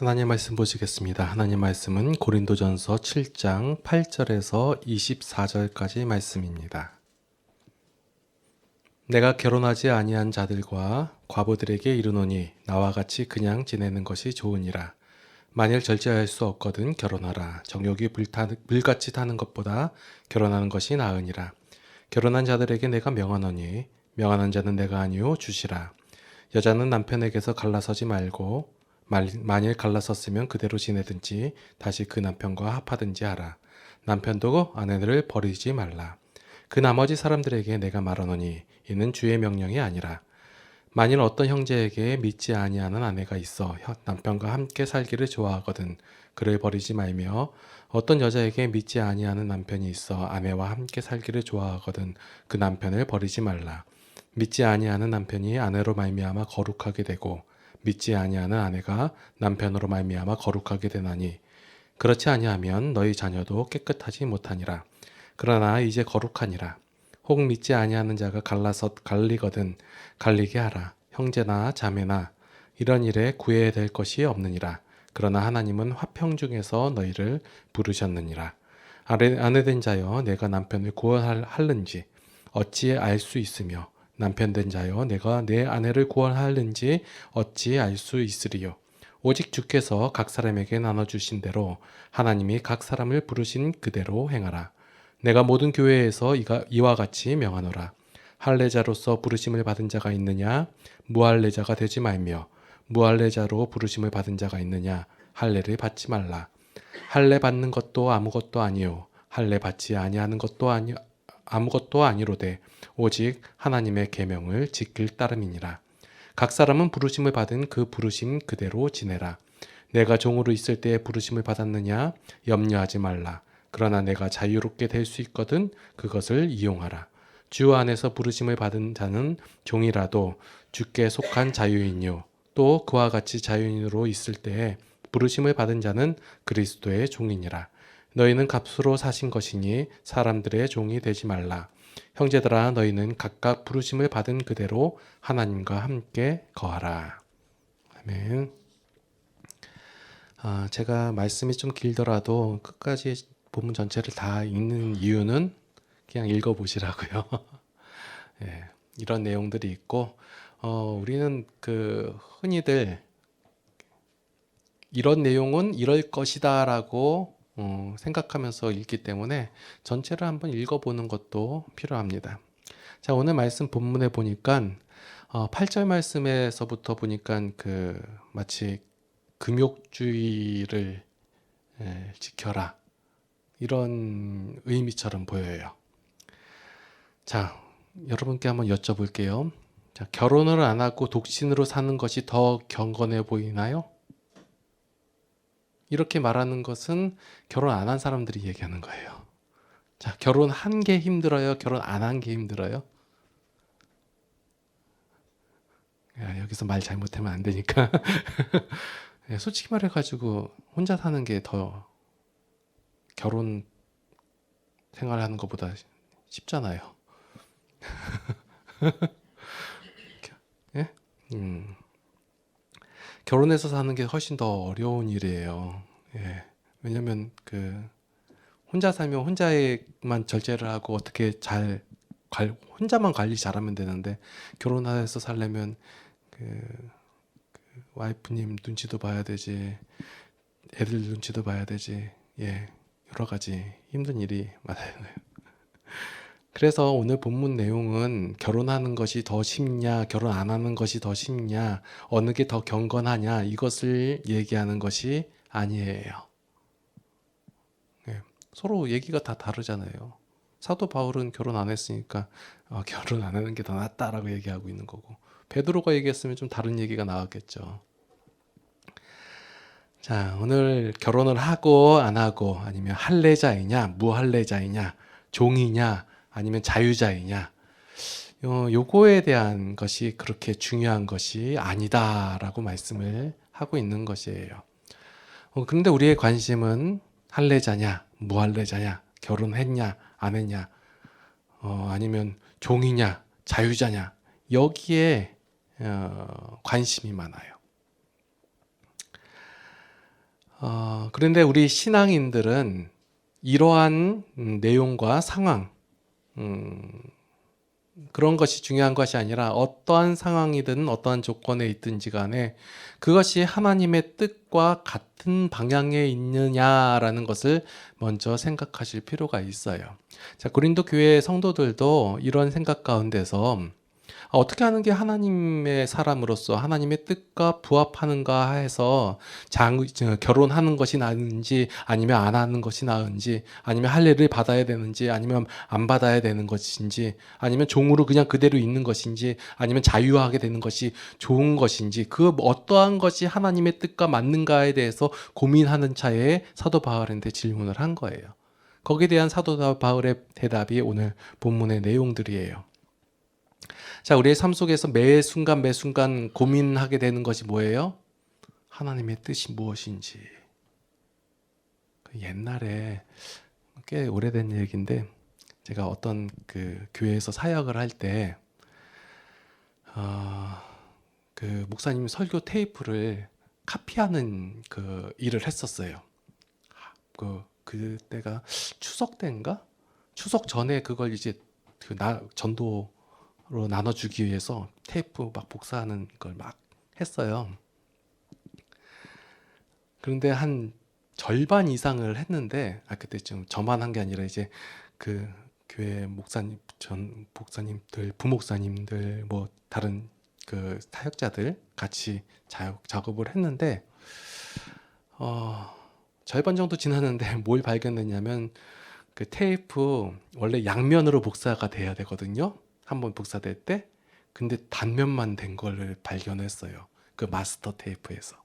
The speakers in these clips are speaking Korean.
하나님 말씀 보시겠습니다. 하나님 말씀은 고린도전서 7장 8절에서 24절까지 말씀입니다. 내가 결혼하지 아니한 자들과 과부들에게 이르노니 나와 같이 그냥 지내는 것이 좋으니라. 만일 절제할 수 없거든 결혼하라. 정욕이 불같이 타는 것보다 결혼하는 것이 나으니라. 결혼한 자들에게 내가 명하노니 명하는 자는 내가 아니요 주시라. 여자는 남편에게서 갈라서지 말고 만일 갈라섰으면 그대로 지내든지 다시 그 남편과 합하든지 하라. 남편도 아내를 버리지 말라. 그 나머지 사람들에게 내가 말하노니 이는 주의 명령이 아니라. 만일 어떤 형제에게 믿지 아니하는 아내가 있어 남편과 함께 살기를 좋아하거든 그를 버리지 말며, 어떤 여자에게 믿지 아니하는 남편이 있어 아내와 함께 살기를 좋아하거든 그 남편을 버리지 말라. 믿지 아니하는 남편이 아내로 말미암아 거룩하게 되고 믿지 아니하는 아내가 남편으로 말미암아 거룩하게 되나니, 그렇지 아니하면 너희 자녀도 깨끗하지 못하니라. 그러나 이제 거룩하니라. 혹 믿지 아니하는 자가 갈리거든 갈리게 하라. 형제나 자매나 이런 일에 구애해야 될 것이 없느니라. 그러나 하나님은 화평 중에서 너희를 부르셨느니라. 아내된 자여 내가 남편을 구원하는지 어찌 알 수 있으며, 남편된 자여 내가 내 아내를 구원하는지 어찌 알 수 있으리요. 오직 주께서 각 사람에게 나눠주신 대로 하나님이 각 사람을 부르신 그대로 행하라. 내가 모든 교회에서 이와 같이 명하노라. 할례자로서 부르심을 받은 자가 있느냐? 무할례자가 되지 말며, 무할례자로 부르심을 받은 자가 있느냐? 할례를 받지 말라. 할례 받는 것도 아무것도 아니요 할례 받지 아니하는 것도 아무것도 아니로되 오직 하나님의 계명을 지킬 따름이니라. 각 사람은 부르심을 받은 그 부르심 그대로 지내라. 내가 종으로 있을 때에 부르심을 받았느냐? 염려하지 말라. 그러나 내가 자유롭게 될 수 있거든 그것을 이용하라. 주 안에서 부르심을 받은 자는 종이라도 주께 속한 자유인요, 또 그와 같이 자유인으로 있을 때에 부르심을 받은 자는 그리스도의 종이니라. 너희는 값으로 사신 것이니 사람들의 종이 되지 말라. 형제들아 너희는 각각 부르심을 받은 그대로 하나님과 함께 거하라. 아멘. 제가 말씀이 좀 길더라도 끝까지 본문 전체를 다 읽는 이유는 그냥 읽어보시라고요. 예, 이런 내용들이 있고, 우리는 흔히들 이런 내용은 이럴 것이다라고 생각하면서 읽기 때문에 전체를 한번 읽어보는 것도 필요합니다. 자, 오늘 말씀 본문에 보니까 8절 말씀에서부터 보니까 마치 금욕주의를 지켜라 이런 의미처럼 보여요. 자, 여러분께 한번 여쭤볼게요. 자, 결혼을 안 하고 독신으로 사는 것이 더 경건해 보이나요? 이렇게 말하는 것은 결혼 안 한 사람들이 얘기하는 거예요. 자, 결혼한 게 힘들어요? 결혼 안 한 게 힘들어요? 야, 여기서 말 잘못하면 안 되니까. 솔직히 말해가지고 혼자 사는 게 더 결혼 생활하는 것보다 쉽잖아요. 예? 결혼해서 사는 게 훨씬 더 어려운 일이에요. 예. 왜냐면 혼자 살면 혼자만 절제를 하고 어떻게 혼자만 관리 잘하면 되는데, 결혼해서 살려면 와이프님 눈치도 봐야 되지, 애들 눈치도 봐야 되지, 예, 여러 가지 힘든 일이 많아요. 그래서 오늘 본문 내용은 결혼하는 것이 더 쉽냐, 결혼 안 하는 것이 더 쉽냐, 어느 게 더 경건하냐, 이것을 얘기하는 것이 아니에요. 예, 서로 얘기가 다 다르잖아요. 사도 바울은 결혼 안 했으니까 결혼 안 하는 게 더 낫다라고 얘기하고 있는 거고, 베드로가 얘기했으면 좀 다른 얘기가 나왔겠죠. 자, 오늘 결혼을 하고 안 하고, 아니면 할례자이냐, 무할례자이냐, 종이냐, 아니면 자유자이냐, 요거에 대한 것이 그렇게 중요한 것이 아니다라고 말씀을 하고 있는 것이에요. 그런데 우리의 관심은 할례자냐, 무할례자냐, 결혼했냐, 안 했냐, 아니면 종이냐, 자유자냐, 여기에 관심이 많아요. 그런데 우리 신앙인들은 이러한 내용과 상황, 음, 그런 것이 중요한 것이 아니라 어떠한 상황이든 어떠한 조건에 있든지 간에 그것이 하나님의 뜻과 같은 방향에 있느냐라는 것을 먼저 생각하실 필요가 있어요. 자, 고린도 교회 성도들도 이런 생각 가운데서 어떻게 하는 게 하나님의 사람으로서 하나님의 뜻과 부합하는가 해서 결혼하는 것이 나은지 아니면 안 하는 것이 나은지 아니면 할례를 받아야 되는지 아니면 안 받아야 되는 것인지 아니면 종으로 그냥 그대로 있는 것인지 아니면 자유하게 되는 것이 좋은 것인지 그 어떠한 것이 하나님의 뜻과 맞는가에 대해서 고민하는 차에 사도 바울한테 질문을 한 거예요. 거기에 대한 사도 바울의 대답이 오늘 본문의 내용들이에요. 자, 우리의 삶 속에서 매 순간 매 순간 고민하게 되는 것이 뭐예요? 하나님의 뜻이 무엇인지. 옛날에 꽤 오래된 얘기인데 제가 어떤 그 교회에서 사역을 할 때 그 목사님 설교 테이프를 카피하는 그 일을 했었어요. 그때가 추석 때인가? 추석 전에 그걸 이제 전도로 나눠주기 위해서 테이프 막 복사하는 걸 막 했어요. 그런데 한 절반 이상을 했는데, 그때 좀 저만 한 게 아니라 이제 그 교회 목사님들, 부목사님들, 뭐 다른 그 사역자들 같이 작업을 했는데, 절반 정도 지났는데 뭘 발견했냐면 그 테이프 원래 양면으로 복사가 돼야 되거든요. 한번 복사될 때. 근데 단면만 된 걸 발견했어요. 그 마스터 테이프에서.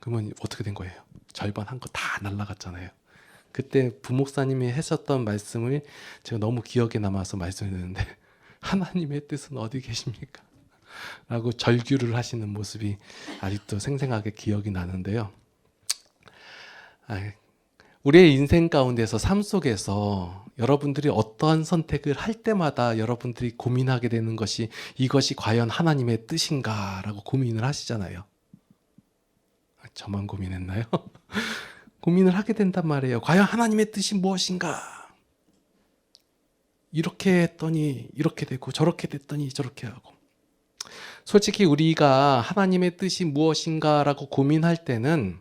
그러면 어떻게 된 거예요? 절반 한 거 다 날라갔잖아요. 그때 부목사님이 하셨던 말씀을 제가 너무 기억에 남아서 말씀드렸는데 하나님의 뜻은 어디 계십니까? 라고 절규를 하시는 모습이 아직도 생생하게 기억이 나는데요. 우리의 인생 가운데서 삶 속에서 여러분들이 어떠한 선택을 할 때마다 여러분들이 고민하게 되는 것이 이것이 과연 하나님의 뜻인가 라고 고민을 하시잖아요. 저만 고민했나요? 고민을 하게 된단 말이에요. 과연 하나님의 뜻이 무엇인가? 이렇게 했더니 이렇게 되고 저렇게 됐더니 저렇게 하고. 솔직히 우리가 하나님의 뜻이 무엇인가 라고 고민할 때는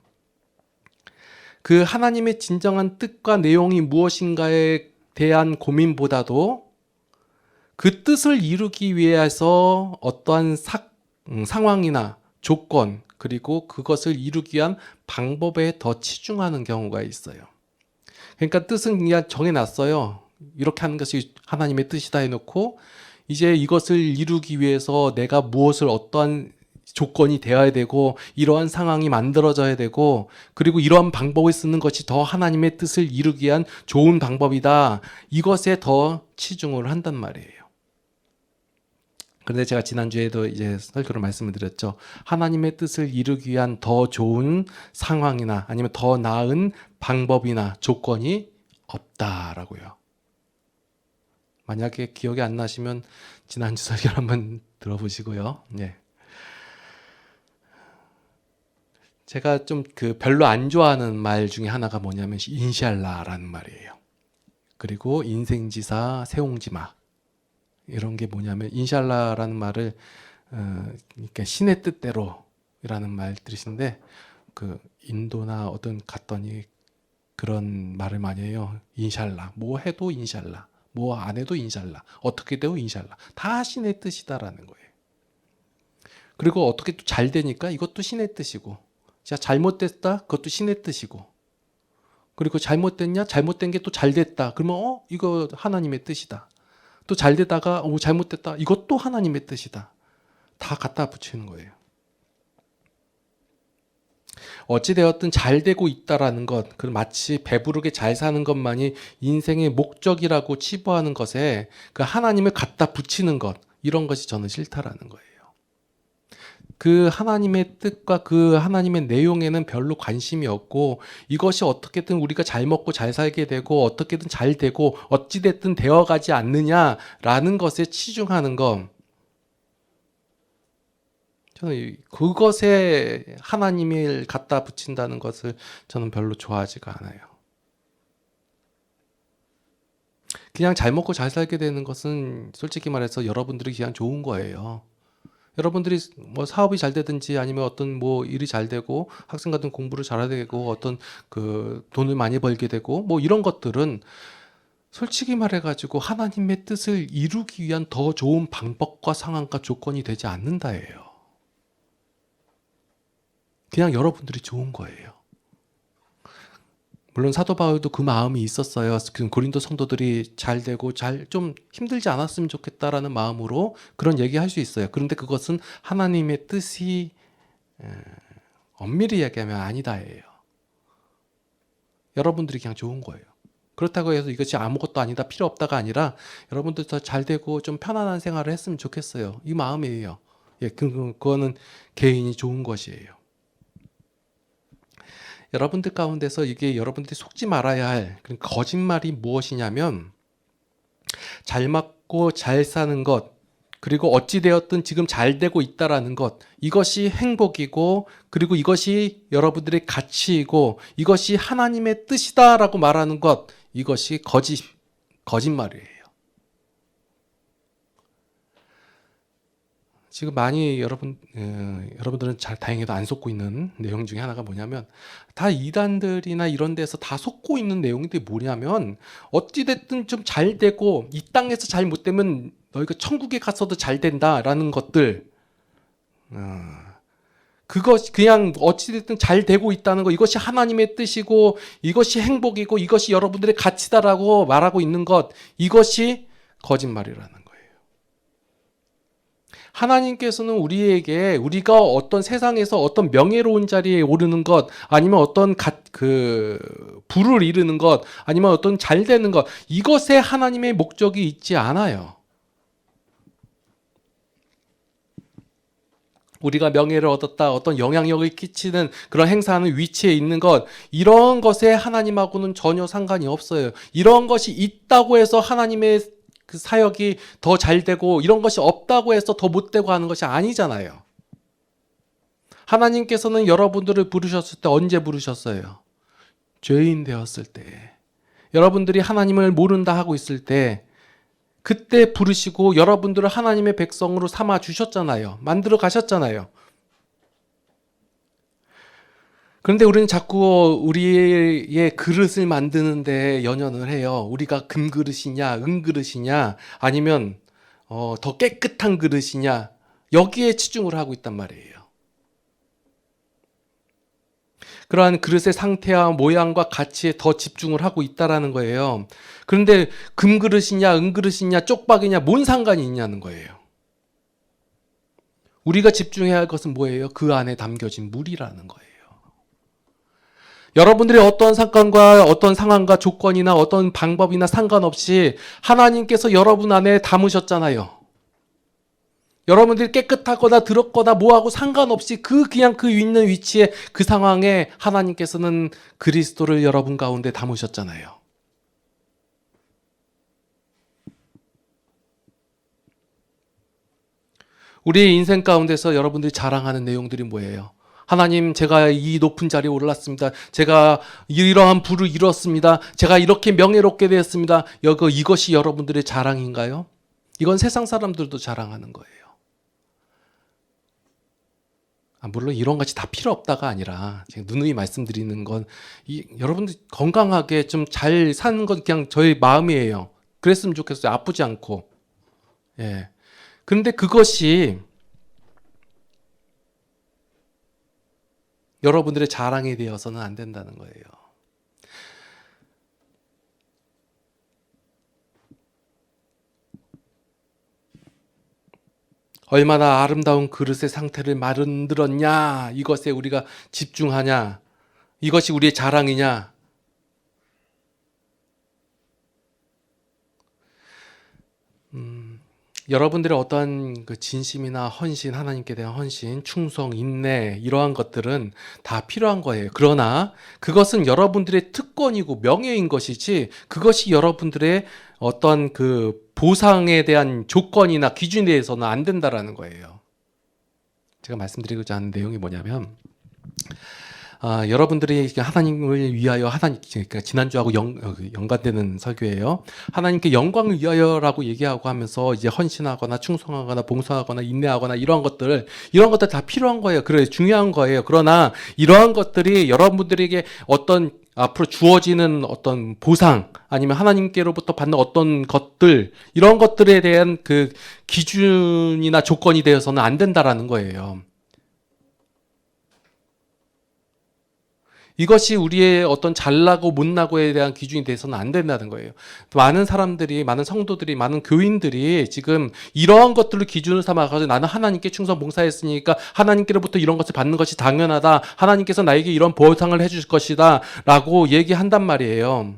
그 하나님의 진정한 뜻과 내용이 무엇인가에 대한 고민보다도 그 뜻을 이루기 위해서 어떠한 상황이나 조건 그리고 그것을 이루기 위한 방법에 더 치중하는 경우가 있어요. 그러니까 뜻은 그냥 정해놨어요. 이렇게 하는 것이 하나님의 뜻이다 해놓고 이제 이것을 이루기 위해서 내가 무엇을 어떠한 조건이 되어야 되고 이러한 상황이 만들어져야 되고 그리고 이러한 방법을 쓰는 것이 더 하나님의 뜻을 이루기 위한 좋은 방법이다. 이것에 더 치중을 한단 말이에요. 그런데 제가 지난주에도 이제 설교를 말씀을 드렸죠. 하나님의 뜻을 이루기 위한 더 좋은 상황이나 아니면 더 나은 방법이나 조건이 없다라고요. 만약에 기억이 안 나시면 지난주 설교를 한번 들어보시고요. 네. 제가 좀 별로 안 좋아하는 말 중에 하나가 뭐냐면 인샬라라는 말이에요. 그리고 인생지사 세옹지마 이런 게 뭐냐면 인샬라라는 말을 그러니까 신의 뜻대로라는 말 들으시는데 그 인도나 어떤 갔더니 그런 말을 많이 해요. 인샬라 뭐 해도 인샬라 뭐 안 해도 인샬라 어떻게 돼도 인샬라 다 신의 뜻이다라는 거예요. 그리고 어떻게 또 잘 되니까 이것도 신의 뜻이고 자, 잘못됐다? 그것도 신의 뜻이고. 그리고 잘못됐냐? 잘못된 게 또 잘됐다. 그러면 이거 하나님의 뜻이다. 또 잘되다가 잘못됐다. 이것도 하나님의 뜻이다. 다 갖다 붙이는 거예요. 어찌되었든 잘 되고 있다라는 것, 그 마치 배부르게 잘 사는 것만이 인생의 목적이라고 치부하는 것에 그 하나님을 갖다 붙이는 것, 이런 것이 저는 싫다라는 거예요. 그 하나님의 뜻과 그 하나님의 내용에는 별로 관심이 없고 이것이 어떻게든 우리가 잘 먹고 잘 살게 되고 어떻게든 잘 되고 어찌됐든 되어가지 않느냐라는 것에 치중하는 것 저는 그것에 하나님을 갖다 붙인다는 것을 저는 별로 좋아하지가 않아요. 그냥 잘 먹고 잘 살게 되는 것은 솔직히 말해서 여러분들이 그냥 좋은 거예요. 여러분들이 뭐 사업이 잘 되든지 아니면 어떤 뭐 일이 잘 되고 학생 같은 공부를 잘하게 되고 어떤 그 돈을 많이 벌게 되고 뭐 이런 것들은 솔직히 말해가지고 하나님의 뜻을 이루기 위한 더 좋은 방법과 상황과 조건이 되지 않는다예요. 그냥 여러분들이 좋은 거예요. 물론 사도 바울도 그 마음이 있었어요. 고린도 성도들이 잘 되고 잘 좀 힘들지 않았으면 좋겠다라는 마음으로 그런 얘기할 수 있어요. 그런데 그것은 하나님의 뜻이 엄밀히 얘기하면 아니다예요. 여러분들이 그냥 좋은 거예요. 그렇다고 해서 이것이 아무것도 아니다, 필요 없다가 아니라 여러분들 더 잘 되고 좀 편안한 생활을 했으면 좋겠어요. 이 마음이에요. 예, 그거는 개인이 좋은 것이에요. 여러분들 가운데서 이게 여러분들이 속지 말아야 할 거짓말이 무엇이냐면 잘 맞고 잘 사는 것 그리고 어찌되었든 지금 잘 되고 있다라는 것 이것이 행복이고 그리고 이것이 여러분들의 가치이고 이것이 하나님의 뜻이다라고 말하는 것 이것이 거짓말이에요. 지금 많이 여러분들은 잘 다행히도 안 속고 있는 내용 중에 하나가 뭐냐면 다 이단들이나 이런 데서 다 속고 있는 내용들이 뭐냐면 어찌됐든 좀 잘 되고 이 땅에서 잘 못 되면 너희가 천국에 가서도 잘 된다라는 것들 그것 그냥 어찌됐든 잘 되고 있다는 거 이것이 하나님의 뜻이고 이것이 행복이고 이것이 여러분들의 가치다라고 말하고 있는 것 이것이 거짓말이라는 거예요. 하나님께서는 우리에게 우리가 어떤 세상에서 어떤 명예로운 자리에 오르는 것 아니면 어떤 부를 이루는 것 아니면 어떤 잘 되는 것 이것에 하나님의 목적이 있지 않아요. 우리가 명예를 얻었다 어떤 영향력을 끼치는 그런 행사하는 위치에 있는 것 이런 것에 하나님하고는 전혀 상관이 없어요. 이런 것이 있다고 해서 하나님의 그 사역이 더 잘 되고 이런 것이 없다고 해서 더 못 되고 하는 것이 아니잖아요. 하나님께서는 여러분들을 부르셨을 때 언제 부르셨어요? 죄인 되었을 때. 여러분들이 하나님을 모른다 하고 있을 때 그때 부르시고 여러분들을 하나님의 백성으로 삼아 주셨잖아요. 만들어 가셨잖아요. 그런데 우리는 자꾸 우리의 그릇을 만드는데 연연을 해요. 우리가 금그릇이냐 은그릇이냐 아니면 더 깨끗한 그릇이냐 여기에 치중을 하고 있단 말이에요. 그러한 그릇의 상태와 모양과 가치에 더 집중을 하고 있다라는 거예요. 그런데 금그릇이냐 은그릇이냐 쪽박이냐 뭔 상관이 있냐는 거예요. 우리가 집중해야 할 것은 뭐예요? 그 안에 담겨진 물이라는 거예요. 여러분들이 어떤 사건과 어떤 상황과 조건이나 어떤 방법이나 상관없이 하나님께서 여러분 안에 담으셨잖아요. 여러분들이 깨끗하거나 더럽거나 뭐하고 상관없이 그냥 그 있는 위치에 그 상황에 하나님께서는 그리스도를 여러분 가운데 담으셨잖아요. 우리 인생 가운데서 여러분들이 자랑하는 내용들이 뭐예요? 하나님, 제가 이 높은 자리에 올랐습니다. 제가 이러한 부를 이뤘습니다. 제가 이렇게 명예롭게 되었습니다. 이것이 여러분들의 자랑인가요? 이건 세상 사람들도 자랑하는 거예요. 물론 이런 것이 다 필요 없다가 아니라 제가 누누이 말씀드리는 건 여러분들 건강하게 좀 잘 사는 건 그냥 저의 마음이에요. 그랬으면 좋겠어요. 아프지 않고. 예. 그런데 그것이 여러분들의 자랑이 되어서는 안 된다는 거예요. 얼마나 아름다운 그릇의 상태를 만들었냐 이것에 우리가 집중하냐 이것이 우리의 자랑이냐 여러분들의 어떠한 그 진심이나 헌신, 하나님께 대한 헌신, 충성, 인내 이러한 것들은 다 필요한 거예요. 그러나 그것은 여러분들의 특권이고 명예인 것이지 그것이 여러분들의 어떤 그 보상에 대한 조건이나 기준에 대해서는 안 된다라는 거예요. 제가 말씀드리고자 하는 내용이 뭐냐면, 여러분들이 하나님을 위하여 그러니까 지난주하고 연관되는 설교예요. 하나님께 영광을 위하여라고 얘기하고 하면서 이제 헌신하거나 충성하거나 봉사하거나 인내하거나 이런 것들 다 필요한 거예요. 그래 중요한 거예요. 그러나 이러한 것들이 여러분들에게 어떤 앞으로 주어지는 어떤 보상 아니면 하나님께로부터 받는 어떤 것들 이런 것들에 대한 그 기준이나 조건이 되어서는 안 된다라는 거예요. 이것이 우리의 어떤 잘나고 못나고에 대한 기준이 돼서는 안 된다는 거예요. 많은 사람들이, 많은 성도들이, 많은 교인들이 지금 이러한 것들을 기준으로 삼아가지고 나는 하나님께 충성 봉사했으니까 하나님께로부터 이런 것을 받는 것이 당연하다. 하나님께서 나에게 이런 보상을 해주실 것이다. 라고 얘기한단 말이에요.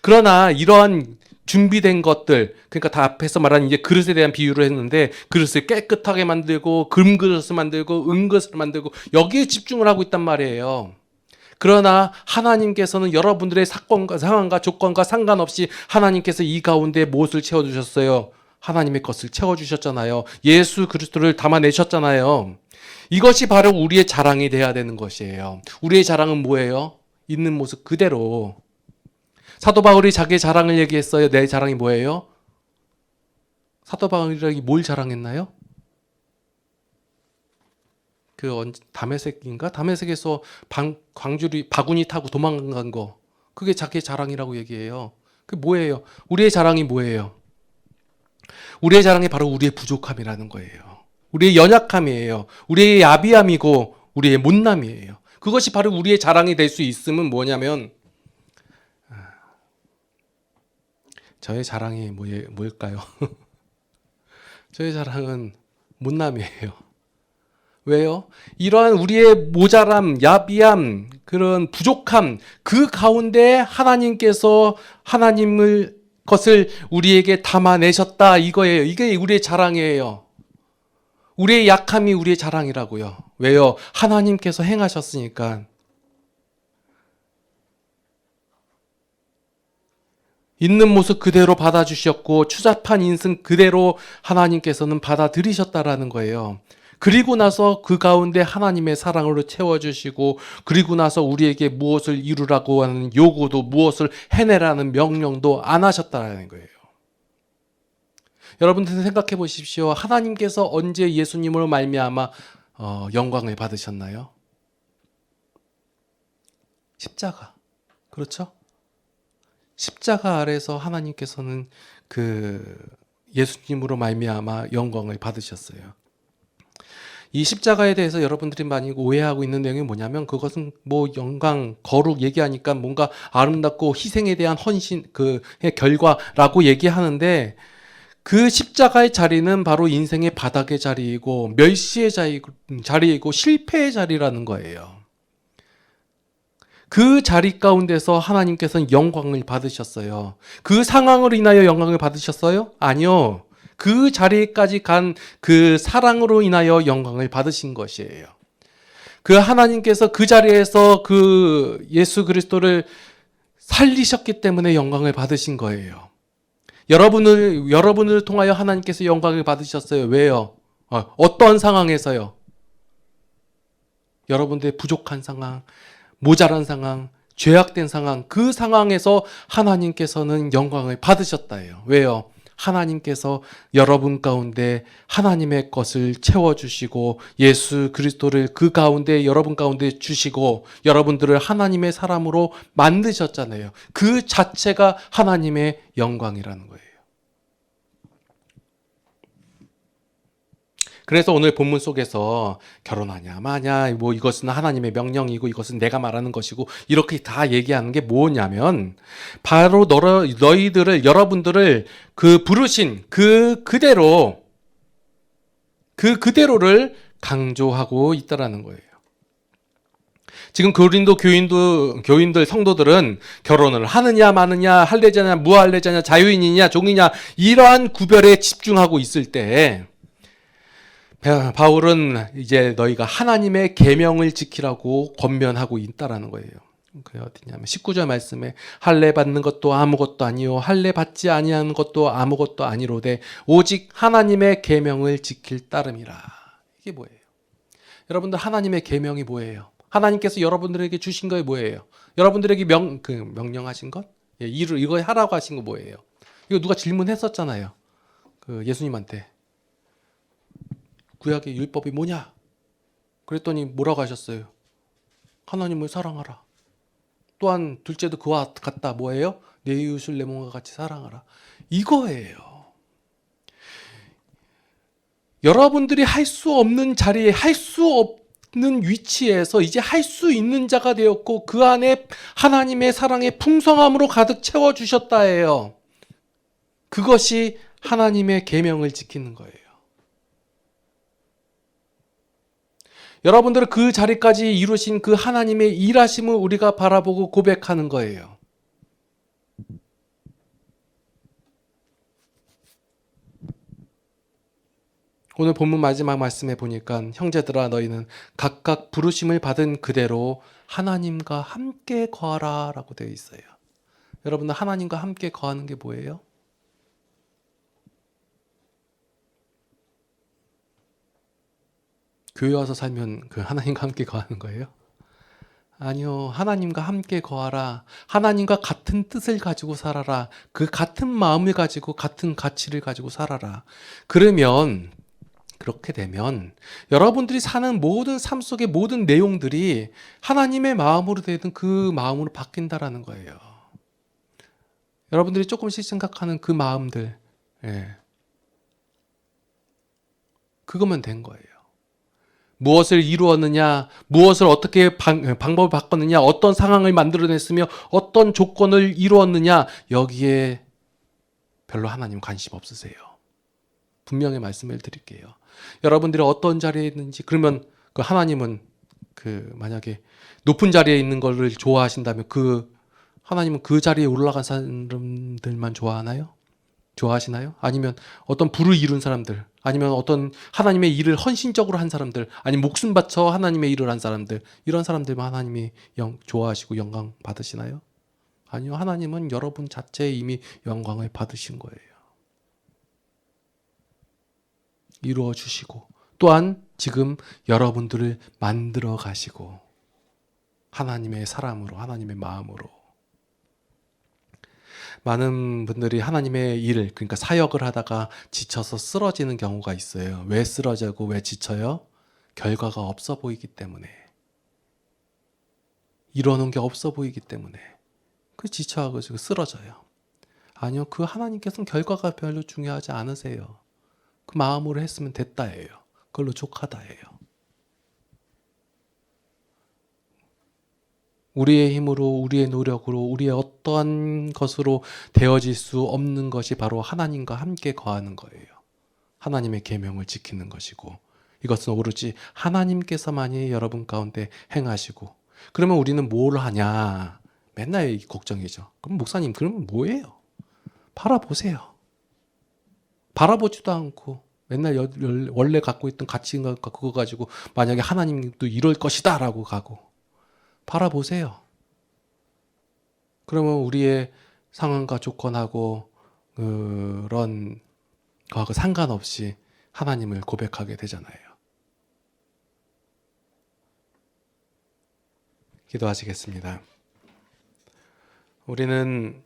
그러나 이러한 준비된 것들, 그러니까 다 앞에서 말한 이제 그릇에 대한 비유를 했는데 그릇을 깨끗하게 만들고 금그릇을 만들고 은그릇을 만들고 여기에 집중을 하고 있단 말이에요. 그러나 하나님께서는 여러분들의 사건과 상황과 조건과 상관없이 하나님께서 이 가운데 무엇을 채워주셨어요? 하나님의 것을 채워주셨잖아요. 예수 그리스도를 담아내셨잖아요. 이것이 바로 우리의 자랑이 돼야 되는 것이에요. 우리의 자랑은 뭐예요? 있는 모습 그대로. 사도 바울이 자기의 자랑을 얘기했어요. 내 자랑이 뭐예요? 사도 바울이 뭘 자랑했나요? 다메섹인가? 다메섹에서 광주리 바구니 타고 도망간 거. 그게 자기의 자랑이라고 얘기해요. 그게 뭐예요? 우리의 자랑이 뭐예요? 우리의 자랑이 바로 우리의 부족함이라는 거예요. 우리의 연약함이에요. 우리의 야비함이고 우리의 못남이에요. 그것이 바로 우리의 자랑이 될 수 있음은 뭐냐면 저의 자랑이 뭘까요? 저의 자랑은 못남이에요. 왜요? 이러한 우리의 모자람, 야비함, 그런 부족함, 그 가운데 하나님께서 것을 우리에게 담아내셨다 이거예요. 이게 우리의 자랑이에요. 우리의 약함이 우리의 자랑이라고요. 왜요? 하나님께서 행하셨으니까. 있는 모습 그대로 받아주셨고 추잡한 인생 그대로 하나님께서는 받아들이셨다라는 거예요. 그리고 나서 그 가운데 하나님의 사랑으로 채워주시고 그리고 나서 우리에게 무엇을 이루라고 하는 요구도 무엇을 해내라는 명령도 안 하셨다는 거예요. 여러분들 생각해 보십시오. 하나님께서 언제 예수님으로 말미암아 영광을 받으셨나요? 십자가. 그렇죠? 십자가 아래서 하나님께서는 그 예수님으로 말미암아 영광을 받으셨어요. 이 십자가에 대해서 여러분들이 많이 오해하고 있는 내용이 뭐냐면 그것은 뭐 영광, 거룩 얘기하니까 뭔가 아름답고 희생에 대한 헌신, 그 결과라고 얘기하는데 그 십자가의 자리는 바로 인생의 바닥의 자리이고 멸시의 자리이고 실패의 자리라는 거예요. 그 자리 가운데서 하나님께서는 영광을 받으셨어요. 그 상황으로 인하여 영광을 받으셨어요? 아니요. 그 자리까지 간 그 사랑으로 인하여 영광을 받으신 것이에요. 그 하나님께서 그 자리에서 그 예수 그리스도를 살리셨기 때문에 영광을 받으신 거예요. 여러분을 통하여 하나님께서 영광을 받으셨어요. 왜요? 어떤 상황에서요? 여러분들의 부족한 상황, 모자란 상황, 죄악된 상황, 그 상황에서 하나님께서는 영광을 받으셨다예요. 왜요? 하나님께서 여러분 가운데 하나님의 것을 채워주시고 예수 그리스도를 그 가운데 여러분 가운데 주시고 여러분들을 하나님의 사람으로 만드셨잖아요. 그 자체가 하나님의 영광이라는 거예요. 그래서 오늘 본문 속에서 결혼하냐 마냐 뭐 이것은 하나님의 명령이고 이것은 내가 말하는 것이고 이렇게 다 얘기하는 게 뭐냐면 바로 여러분들을 그 부르신 그대로를 강조하고 있다라는 거예요. 지금 고린도 교인들 성도들은 결혼을 하느냐 마느냐 할례자냐 무할례자냐 자유인이냐 종이냐 이러한 구별에 집중하고 있을 때 바울은 이제 너희가 하나님의 계명을 지키라고 권면하고 있다라는 거예요. 그게 어디냐면 19절 말씀에 할례 받는 것도 아무것도 아니요 할례 받지 아니하는 것도 아무것도 아니로되 오직 하나님의 계명을 지킬 따름이라. 이게 뭐예요? 여러분들 하나님의 계명이 뭐예요? 하나님께서 여러분들에게 주신 거 뭐예요? 여러분들에게 명령하신 것? 예, 이거 하라고 하신 거 뭐예요? 이거 누가 질문했었잖아요. 그 예수님한테. 구약의 율법이 뭐냐? 그랬더니 뭐라고 하셨어요? 하나님을 사랑하라. 또한 둘째도 그와 같다. 뭐예요? 내 이웃을 내 몸과 같이 사랑하라. 이거예요. 여러분들이 할 수 없는 자리에, 할 수 없는 위치에서 이제 할 수 있는 자가 되었고 그 안에 하나님의 사랑의 풍성함으로 가득 채워주셨다예요. 그것이 하나님의 계명을 지키는 거예요. 여러분들은 그 자리까지 이루신 그 하나님의 일하심을 우리가 바라보고 고백하는 거예요. 오늘 본문 마지막 말씀에 보니까 형제들아 너희는 각각 부르심을 받은 그대로 하나님과 함께 거하라 라고 되어 있어요. 여러분들 하나님과 함께 거하는 게 뭐예요? 교회 와서 살면 그 하나님과 함께 거하는 거예요? 아니요. 하나님과 함께 거하라. 하나님과 같은 뜻을 가지고 살아라. 그 같은 마음을 가지고 같은 가치를 가지고 살아라. 그러면 그렇게 되면 여러분들이 사는 모든 삶 속의 모든 내용들이 하나님의 마음으로 되든 그 마음으로 바뀐다라는 거예요. 여러분들이 조금씩 생각하는 그 마음들, 예. 그거면 된 거예요. 무엇을 이루었느냐, 무엇을 어떻게 방법을 바꿨느냐, 어떤 상황을 만들어냈으며 어떤 조건을 이루었느냐, 여기에 별로 하나님 관심 없으세요. 분명히 말씀을 드릴게요. 여러분들이 어떤 자리에 있는지, 그러면 그 하나님은 그 만약에 높은 자리에 있는 것을 좋아하신다면 그 하나님은 그 자리에 올라간 사람들만 좋아하나요? 좋아하시나요? 아니면 어떤 부를 이룬 사람들, 아니면 어떤 하나님의 일을 헌신적으로 한 사람들, 아니면 목숨 바쳐 하나님의 일을 한 사람들, 이런 사람들만 하나님이 좋아하시고 영광 받으시나요? 아니요. 하나님은 여러분 자체에 이미 영광을 받으신 거예요. 이루어 주시고 또한 지금 여러분들을 만들어 가시고 하나님의 사람으로, 하나님의 마음으로. 많은 분들이 하나님의 일, 그러니까 사역을 하다가 지쳐서 쓰러지는 경우가 있어요. 왜 쓰러지고 왜 지쳐요? 결과가 없어 보이기 때문에. 이루어놓은 게 없어 보이기 때문에. 그 지쳐하고 쓰러져요. 아니요. 그 하나님께서는 결과가 별로 중요하지 않으세요. 그 마음으로 했으면 됐다예요. 그걸로 족하다예요. 우리의 힘으로, 우리의 노력으로, 우리의 어떠한 것으로 되어질 수 없는 것이 바로 하나님과 함께 거하는 거예요. 하나님의 계명을 지키는 것이고, 이것은 오로지 하나님께서만이 여러분 가운데 행하시고, 그러면 우리는 뭘 하냐? 맨날 이 걱정이죠. 그럼 목사님, 그러면 뭐예요? 바라보세요. 바라보지도 않고 맨날 원래 갖고 있던 가치인가 그거 가지고 만약에 하나님도 이럴 것이다 라고 가고 바라보세요. 그러면 우리의 상황과 조건하고 그런 거하고 상관없이 하나님을 고백하게 되잖아요. 기도하시겠습니다. 우리는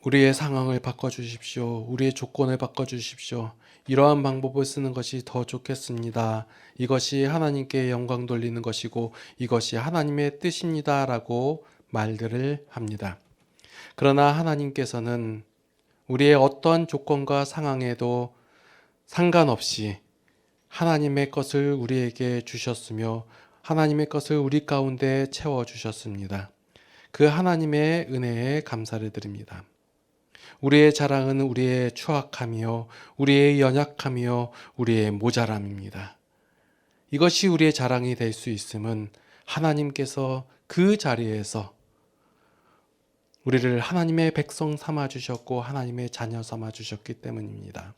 우리의 상황을 바꿔주십시오. 우리의 조건을 바꿔주십시오. 이러한 방법을 쓰는 것이 더 좋겠습니다. 이것이 하나님께 영광 돌리는 것이고 이것이 하나님의 뜻입니다. 라고 말들을 합니다. 그러나 하나님께서는 우리의 어떠한 조건과 상황에도 상관없이 하나님의 것을 우리에게 주셨으며 하나님의 것을 우리 가운데 채워주셨습니다. 그 하나님의 은혜에 감사를 드립니다. 우리의 자랑은 우리의 추악함이요, 우리의 연약함이요, 우리의 모자람입니다. 이것이 우리의 자랑이 될 수 있음은 하나님께서 그 자리에서 우리를 하나님의 백성 삼아 주셨고 하나님의 자녀 삼아 주셨기 때문입니다.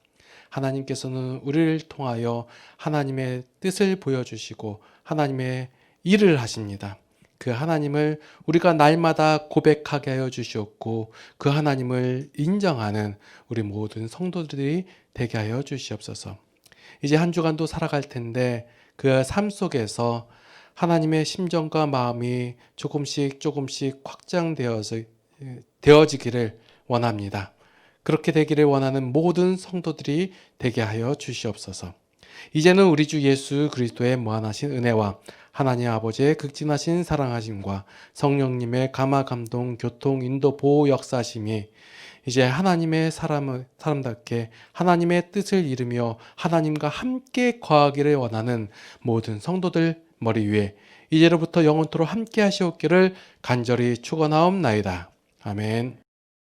하나님께서는 우리를 통하여 하나님의 뜻을 보여주시고 하나님의 일을 하십니다. 그 하나님을 우리가 날마다 고백하게 하여 주시옵고 그 하나님을 인정하는 우리 모든 성도들이 되게 하여 주시옵소서. 이제 한 주간도 살아갈 텐데 그 삶 속에서 하나님의 심정과 마음이 조금씩 되어지기를 원합니다. 그렇게 되기를 원하는 모든 성도들이 되게 하여 주시옵소서. 이제는 우리 주 예수 그리스도의 무한하신 은혜와 하나님 아버지의 극진하신 사랑하심과 성령님의 감화 감동 교통 인도 보호 역사심이 이제 하나님의 사람답게 하나님의 뜻을 이루며 하나님과 함께 거하기를 원하는 모든 성도들 머리 위에 이제로부터 영원토록 함께 하시옵기를 간절히 축원하옵나이다. 아멘.